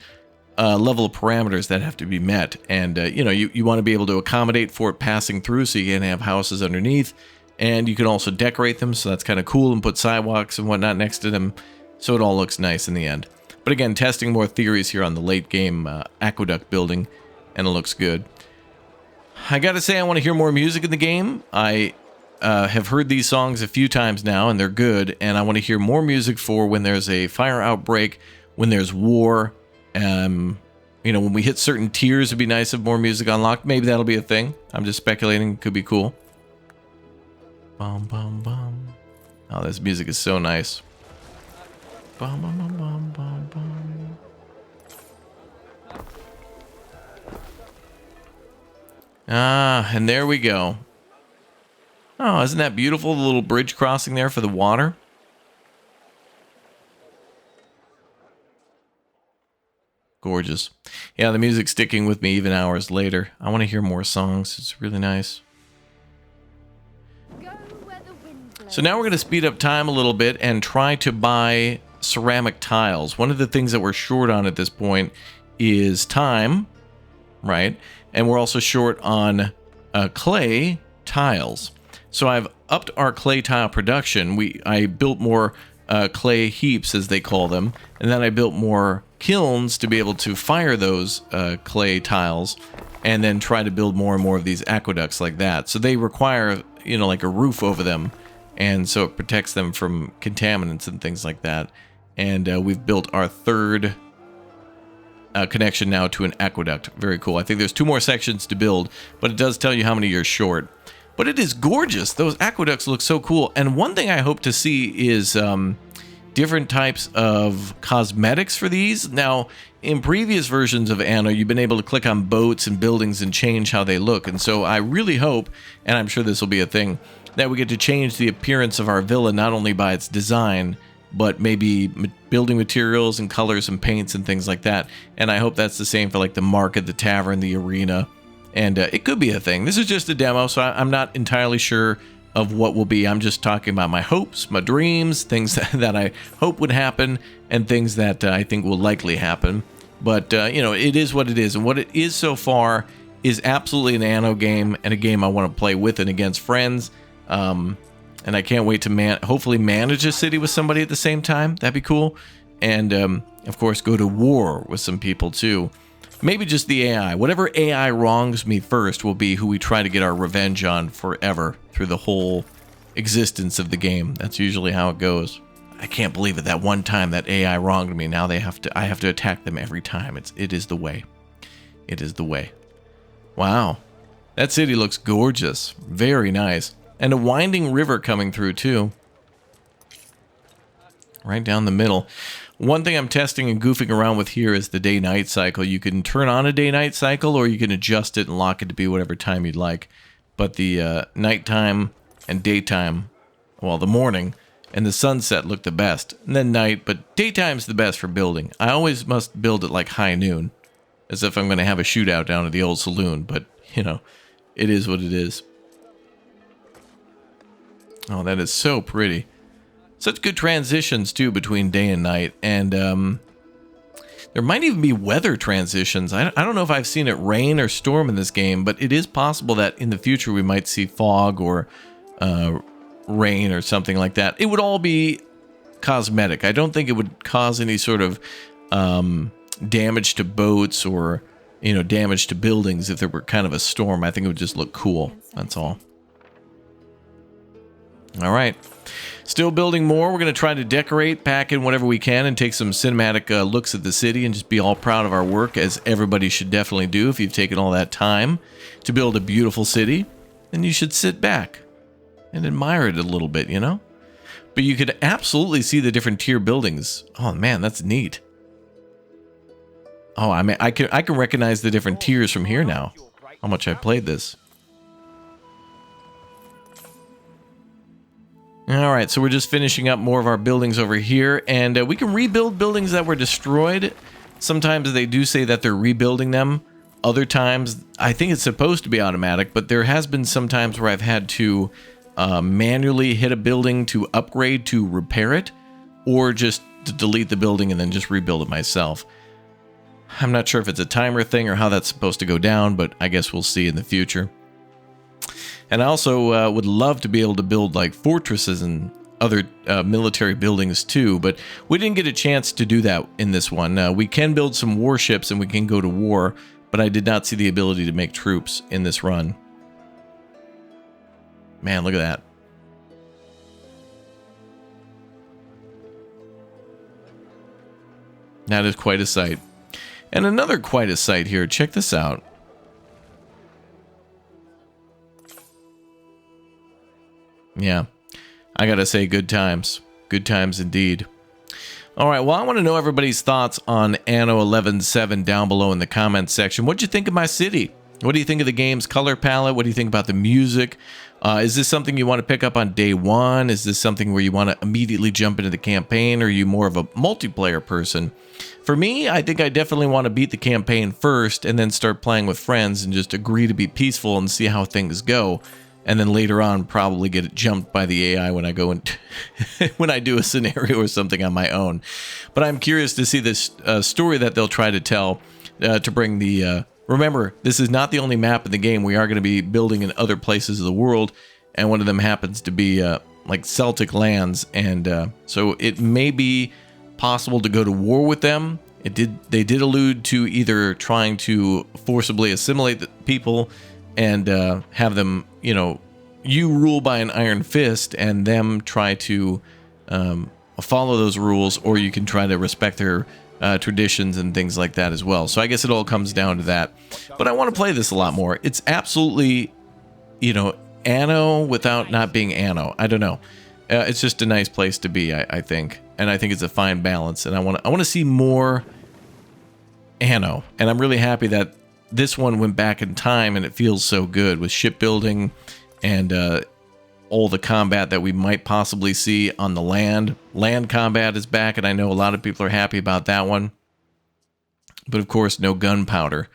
S1: level of parameters that have to be met, and you want to be able to accommodate for it passing through, so you can have houses underneath, and you can also decorate them, so that's kind of cool, and put sidewalks and whatnot next to them, so it all looks nice in the end. But again, testing more theories here on the late game aqueduct building, and it looks good. I gotta say, I want to hear more music in the game. I have heard these songs a few times now, and they're good, and I want to hear more music for when there's a fire outbreak, when there's war. When we hit certain tiers, it'd be nice if more music unlocked. Maybe that'll be a thing. I'm just speculating. Could be cool. Bum, bum, bum. Oh, this music is so nice. Bum, bum, bum, bum, bum, bum. Ah, and there we go. Oh, isn't that beautiful? The little bridge crossing there for the water. Gorgeous. Yeah, the music's sticking with me even hours later. I want to hear more songs. It's really nice.
S3: Go where the wind blows.
S1: So now we're going to speed up time a little bit and try to buy ceramic tiles. One of the things that we're short on at this point is time, right? And we're also short on clay tiles. So I've upped our clay tile production. I built more clay heaps, as they call them, and then I built more kilns to be able to fire those clay tiles, and then try to build more and more of these aqueducts like that. So they require, you know, like a roof over them, and so it protects them from contaminants and things like that. And we've built our third connection now to an aqueduct. Very cool. I think there's 2 more sections to build, but it does tell you how many you're short. But it is gorgeous. Those aqueducts look so cool. And one thing I hope to see is different types of cosmetics for these. Now, in previous versions of Anno, you've been able to click on boats and buildings and change how they look. And so I really hope, and I'm sure this will be a thing, that we get to change the appearance of our villa not only by its design, but maybe building materials and colors and paints and things like that. And I hope that's the same for like the market, the tavern, the arena. And it could be a thing. This is just a demo, so I'm not entirely sure of what will be. I'm just talking about my hopes, my dreams, things that I hope would happen, and things that I think will likely happen. But, you know, it is what it is. And what it is so far is absolutely an Anno game, and a game I want to play with and against friends. And I can't wait to hopefully manage a city with somebody at the same time. That'd be cool. And, of course, go to war with some people, too. Maybe just the AI. Whatever AI wrongs me first will be who we try to get our revenge on forever through the whole existence of the game. That's usually how it goes. I can't believe it. That one time that AI wronged me, now I have to attack them every time. It is the way. It is the way. Wow. That city looks gorgeous. Very nice. And a winding river coming through too. Right down the middle. One thing I'm testing and goofing around with here is the day-night cycle. You can turn on a day-night cycle, or you can adjust it and lock it to be whatever time you'd like. But the nighttime and daytime, well, the morning and the sunset look the best. And then night, but daytime's the best for building. I always must build at like high noon, as if I'm going to have a shootout down at the old saloon. But, you know, it is what it is. Oh, that is so pretty. Such good transitions, too, between day and night. And there might even be weather transitions. I don't know if I've seen it rain or storm in this game, but it is possible that in the future we might see fog or rain or something like that. It would all be cosmetic. I don't think it would cause any sort of damage to boats or, you know, damage to buildings if there were kind of a storm. I think it would just look cool. That's all. All right. Still building more. We're going to try to decorate, pack in whatever we can, and take some cinematic looks at the city and just be all proud of our work, as everybody should definitely do. If you've taken all that time to build a beautiful city, then you should sit back and admire it a little bit, you know? But you could absolutely see the different tier buildings. Oh, man, that's neat. Oh, I mean, I can recognize the different tiers from here now. How much I've played this. All right, so we're just finishing up more of our buildings over here, and we can rebuild buildings that were destroyed. Sometimes they do say that they're rebuilding them. Other times, I think it's supposed to be automatic, but there has been some times where I've had to manually hit a building to upgrade to repair it, or just to delete the building and then just rebuild it myself. I'm not sure if it's a timer thing or how that's supposed to go down, but I guess we'll see in the future. And I also would love to be able to build like fortresses and other military buildings too, but we didn't get a chance to do that in this one. We can build some warships and we can go to war, but I did not see the ability to make troops in this run. Man, look at that. That is quite a sight. And another quite a sight here. Check this out. Yeah, I gotta say, good times. Good times indeed. All right, well, I want to know everybody's thoughts on Anno 11.7 down below in the comments section. What'd you think of my city? What do you think of the game's color palette? What do you think about the music? Is this something you want to pick up on day one? Is this something where you want to immediately jump into the campaign? Or are you more of a multiplayer person? For me, I think I definitely want to beat the campaign first and then start playing with friends and just agree to be peaceful and see how things go. And then later on, probably get jumped by the AI when I go and when I do a scenario or something on my own. But I'm curious to see this story that they'll try to tell to bring the... remember, this is not the only map in the game. We are going to be building in other places of the world, and one of them happens to be like Celtic lands, and so it may be possible to go to war with them. They did allude to either trying to forcibly assimilate the people and have them, you rule by an iron fist and them try to follow those rules, or you can try to respect their traditions and things like that as well. So I guess it all comes down to that. But I want to play this a lot more. It's absolutely, Anno without not being Anno. I don't know. It's just a nice place to be, I think. And I think it's a fine balance. And I want to see more Anno. And I'm really happy that this one went back in time and it feels so good with shipbuilding and all the combat that we might possibly see on the land. Land combat is back, and I know a lot of people are happy about that one. But of course, no gunpowder.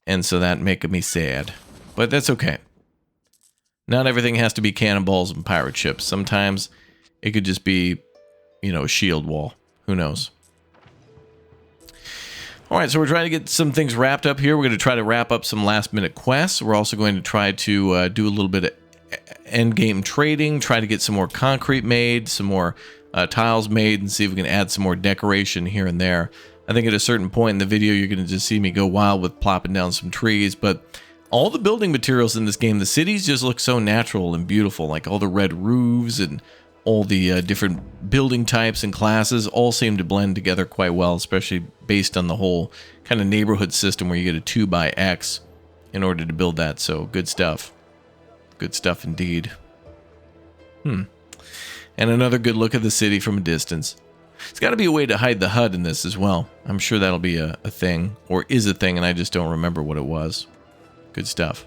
S1: And so that making me sad. But that's okay. Not everything has to be cannonballs and pirate ships. Sometimes it could just be, a shield wall. Who knows? All right, so we're trying to get some things wrapped up here. We're going to try to wrap up some last-minute quests. We're also going to try to do a little bit of end-game trading, try to get some more concrete made, some more tiles made, and see if we can add some more decoration here and there. I think at a certain point in the video, you're going to just see me go wild with plopping down some trees, but all the building materials in this game, the cities just look so natural and beautiful, like all the red roofs and all the different building types and classes all seem to blend together quite well, especially based on the whole kind of neighborhood system where you get a 2x in order to build that. So good stuff. Good stuff indeed. And another good look at the city from a distance. It's got to be a way to hide the HUD in this as well. I'm sure that'll be a thing, or is a thing, and I just don't remember what it was. Good stuff.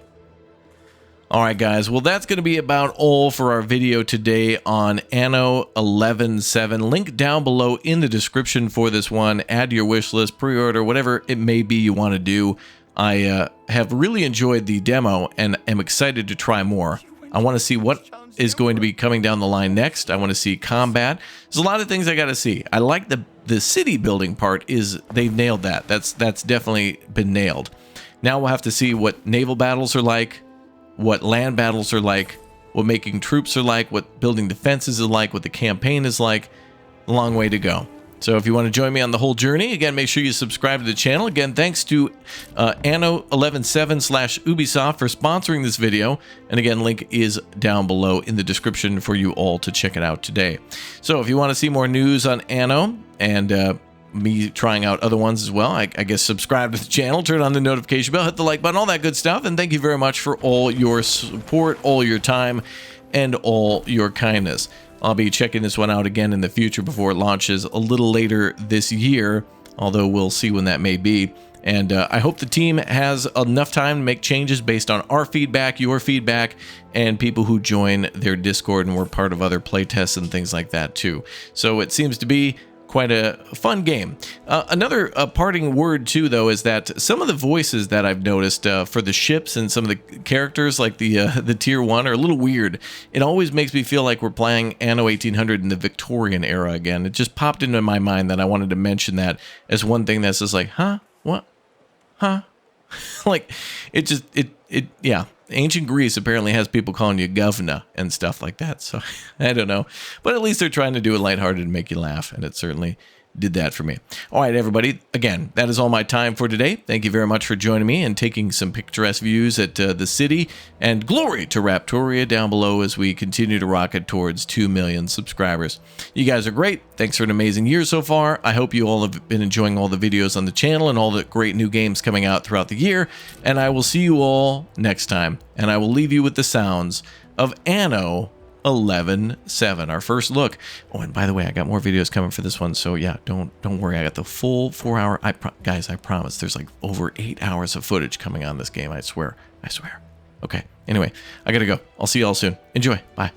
S1: All right, guys. Well, that's going to be about all for our video today on Anno 11.7. Link down below in the description for this one. Add to your wish list, pre-order, whatever it may be you want to do. I have really enjoyed the demo and am excited to try more. I want to see what is going to be coming down the line next. I want to see combat. There's a lot of things I got to see. I like the city building part. They've nailed that. That's definitely been nailed. Now we'll have to see what naval battles are like, what land battles are like, what making troops are like, what building defenses is like, what the campaign is like. A long way to go. So if you want to join me on the whole journey, again, make sure you subscribe to the channel. Again, thanks to Anno 11.7/Ubisoft for sponsoring this video. And again, link is down below in the description for you all to check it out today. So if you want to see more news on Anno and me trying out other ones as well, I guess subscribe to the channel, turn on the notification bell, hit the like button, all that good stuff. And thank you very much for all your support, all your time, and all your kindness. I'll be checking this one out again in the future before it launches a little later this year, although we'll see when that may be. And I hope the team has enough time to make changes based on our feedback, your feedback, and people who join their Discord and were part of other playtests and things like that too. So it seems to be quite a fun game. Another parting word too, though, is that some of the voices that I've noticed for the ships and some of the characters, like the tier 1, are a little weird. It always makes me feel like we're playing Anno 1800 in the Victorian era again. It just popped into my mind that I wanted to mention that as one thing that's just like, huh? What? Huh? Like, yeah. Ancient Greece apparently has people calling you governor and stuff like that, so I don't know. But at least they're trying to do it lighthearted and make you laugh, and it certainly did that for me. All right, everybody. Again, that is all my time for today. Thank you very much for joining me and taking some picturesque views at the city. And glory to Raptoria down below as we continue to rocket towards 2 million subscribers. You guys are great. Thanks for an amazing year so far. I hope you all have been enjoying all the videos on the channel and all the great new games coming out throughout the year. And I will see you all next time. And I will leave you with the sounds of Anno 11.7, our first look. Oh, and by the way, I got more videos coming for this one, so yeah, don't worry. I got the full 4 hour. Guys, I promise. There's like over 8 hours of footage coming on this game. I swear. Okay. Anyway, I gotta go. I'll see y'all soon. Enjoy. Bye.